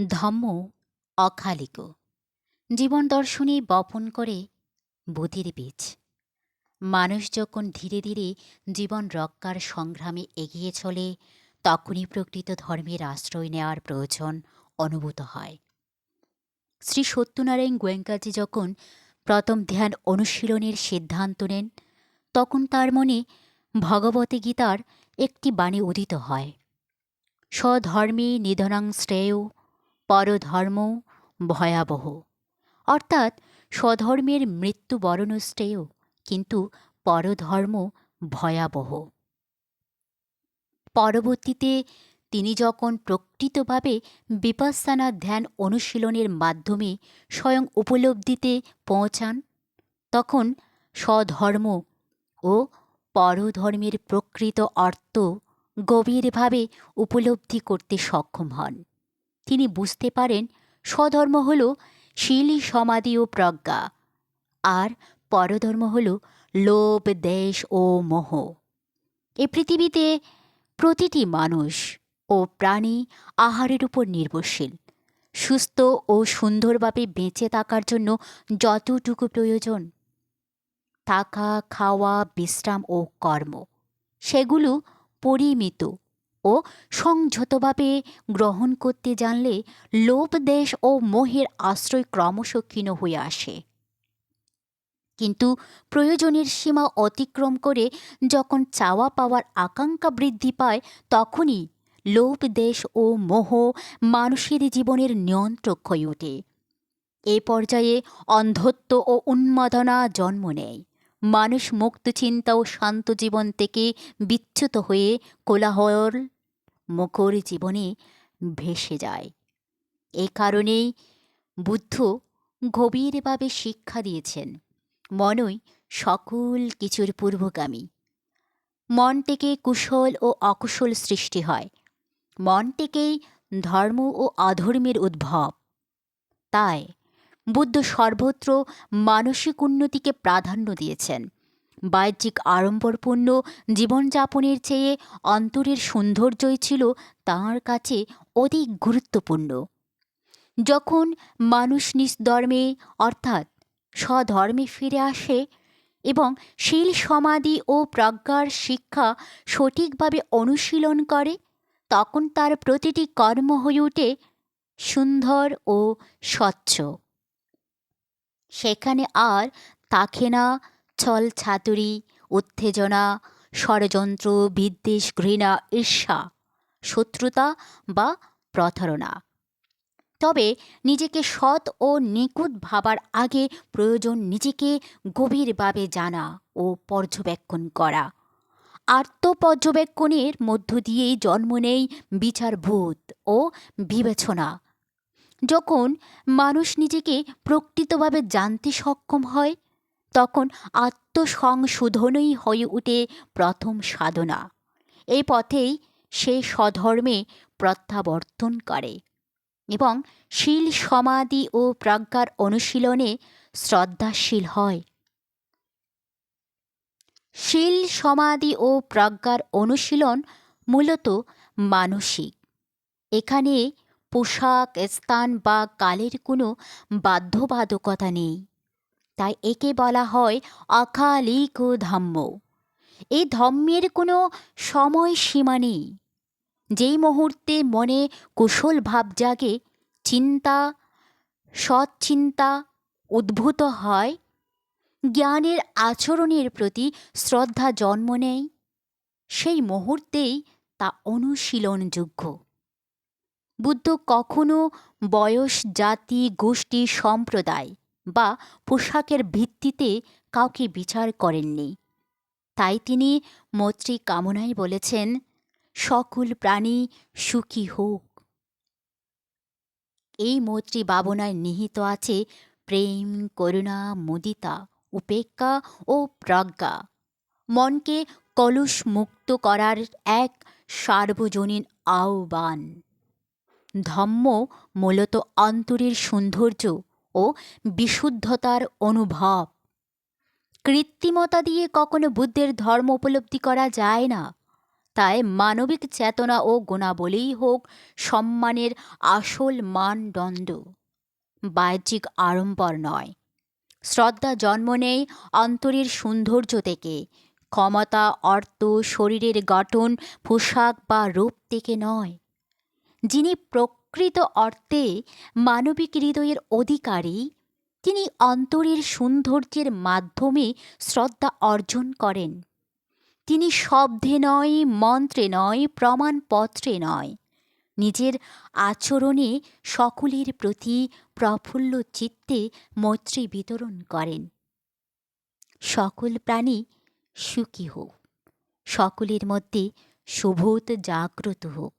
ধম্ম অখালিক জীবন দর্শনে বপন করে বুদ্ধির বীজ। মানুষ যখন ধীরে ধীরে জীবন রক্ষার সংগ্রামে এগিয়ে চলে, তখনই প্রকৃত ধর্মের আশ্রয় নেওয়ার প্রয়োজন অনুভূত হয়। শ্রী সত্যনারায়ণ গোয়েঙ্কাজি যখন প্রথম ধ্যান অনুশীলনের সিদ্ধান্ত নেন, তখন তার মনে ভগবতী গীতার একটি বাণী উদিত হয়: স্বধর্মে নিধনাং শ্রেয়, পরধর্ম ভয়াবহ। অর্থাৎ স্বধর্মের মৃত্যুবরণ শ্রেয়, কিন্তু পরধর্ম ভয়াবহ। পরবর্তীতে তিনি যখন প্রকৃতভাবে বিপাসসানা ধ্যান অনুশীলনের মাধ্যমে স্বয়ং উপলব্ধিতে পৌঁছান, তখন স্বধর্ম ও পরধর্মের প্রকৃত অর্থ গভীরভাবে উপলব্ধি করতে সক্ষম হন। তিনি বুঝতে পারেন স্বধর্ম হল শীল, সমাধি ও প্রজ্ঞা, আর পরধর্ম হল লোভ, দেশ ও মোহ। এ পৃথিবীতে প্রতিটি মানুষ ও প্রাণী আহারের উপর নির্ভরশীল। সুস্থ ও সুন্দরভাবে বেঁচে থাকার জন্য যতটুকু প্রয়োজন, থাকা, খাওয়া, বিশ্রাম ও কর্ম, সেগুলো পরিমিত ও সংযতভাবে গ্রহণ করতে জানলে লোভ, দেশ ও মোহের আশ্রয় ক্রমশ ক্ষীণ হয়ে আসে। কিন্তু প্রয়োজনের সীমা অতিক্রম করে যখন চাওয়া পাওয়ার আকাঙ্ক্ষা বৃদ্ধি পায়, তখনই লোভ, দেশ ও মোহ মানুষের জীবনের নিয়ন্ত্রক হয়ে ওঠে। এ পর্যায়ে অন্ধত্ব ও উন্মাদনা জন্ম নেয়। মানুষ মুক্ত চিন্তা ও শান্ত জীবন থেকে বিচ্যুত হয়ে কোলাহল মুখর জীবনে ভেসে যায়। এ কারণেই বুদ্ধ গভীরভাবে শিক্ষা দিয়েছেন, মনই সকল কিছুর পূর্বগামী। মন থেকে কুশল ও অকুশল সৃষ্টি হয়, মন থেকেই ধর্ম ও অধর্মের উদ্ভব। তাই বুদ্ধ সর্বত্র মানসিক উন্নতিকে প্রাধান্য দিয়েছেন। বাহ্যিক আড়ম্বরপূর্ণ জীবনযাপনের চেয়ে অন্তরের সৌন্দর্যই ছিল তাঁর কাছে অধিক গুরুত্বপূর্ণ। যখন মানুষ নিজ ধর্মে অর্থাৎ স্বধর্মে ফিরে আসে এবং শীল, সমাধি ও প্রজ্ঞার শিক্ষা সঠিকভাবে অনুশীলন করে, তখন তার প্রতিটি কর্ম হয়ে ওঠে সুন্দর ও স্বচ্ছ। সেখানে আর থাকে না ছল, ছাতুরি, উত্তেজনা, ষড়যন্ত্র, বিদ্বেষ, ঘৃণা, ঈর্ষা, শত্রুতা বা প্রতারণা। তবে নিজেকে সৎ ও নিখুঁত ভাবার আগে প্রয়োজন নিজেকে গভীরভাবে জানা ও পর্যবেক্ষণ করা। আত্মপর্যবেক্ষণের মধ্য দিয়েই জন্ম নেয় বিচারবোধ ও বিবেচনা। যখন মানুষ নিজেকে প্রকৃতভাবে জানতে সক্ষম হয়, তখন আত্মসংশোধনই হয়ে ওঠে প্রথম সাধনা। এই পথেই সে স্বধর্মে প্রত্যাবর্তন করে এবং শীল, সমাধি ও প্রজ্ঞার অনুশীলনে শ্রদ্ধাশীল হয়। শীল, সমাধি ও প্রজ্ঞার অনুশীলন মূলত মানসিক। এখানে পোশাক, স্থান বা কালের কোনো বাধ্যবাধকতা নেই। তাই একে বলা হয় অকালিক ধম্ম। এই ধম্মের কোনো সময়সীমা নেই। যেই মুহূর্তে মনে কুশল ভাব জাগে, চিন্তা, সৎচিন্তা উদ্ভূত হয়, জ্ঞানের আচরণের প্রতি শ্রদ্ধা জন্ম নেয়, সেই মুহূর্তেই তা অনুশীলনযোগ্য। বুদ্ধ কখনো বয়স, জাতি, গোষ্ঠী, সম্প্রদায় বা পোশাকের ভিত্তিতে কাউকে বিচার করেননি। তাই তিনি মৈত্রী কামনায় বলেছেন, সকল প্রাণী সুখী হোক। এই মৈত্রী ভাবনায় নিহিত আছে প্রেম, করুণা, মুদিতা, উপেক্ষা ও প্রজ্ঞা। মনকে কলুষ মুক্ত করার এক সার্বজনীন আহ্বান। ধম্ম মূলত অন্তরের সৌন্দর্য ও বিশুদ্ধতার অনুভব। কৃত্রিমতা দিয়ে কখনো বুদ্ধের ধর্ম উপলব্ধি করা যায় না। তাই মানবিক চেতনা ও গুণাবলীই হোক সম্মানের আসল মানদণ্ড, বাহ্যিক আড়ম্বর নয়। শ্রদ্ধা জন্ম নেয় অন্তরের সৌন্দর্য থেকে, ক্ষমতা, অর্থ, শরীরের গঠন, পোশাক বা রূপ থেকে নয়। যিনি প্রকৃত অর্থে মানবিক হৃদয়ের অধিকারী, তিনি অন্তরের সৌন্দর্যের মাধ্যমে শ্রদ্ধা অর্জন করেন। তিনি শব্দে নয়, মন্ত্রে নয়, প্রমাণপত্রে নয়, নিজের আচরণে সকলের প্রতি প্রফুল্ল চিত্তে মৈত্রী বিতরণ করেন। সকল প্রাণী সুখী হোক, সকলের মধ্যে শুভতা জাগ্রত হোক।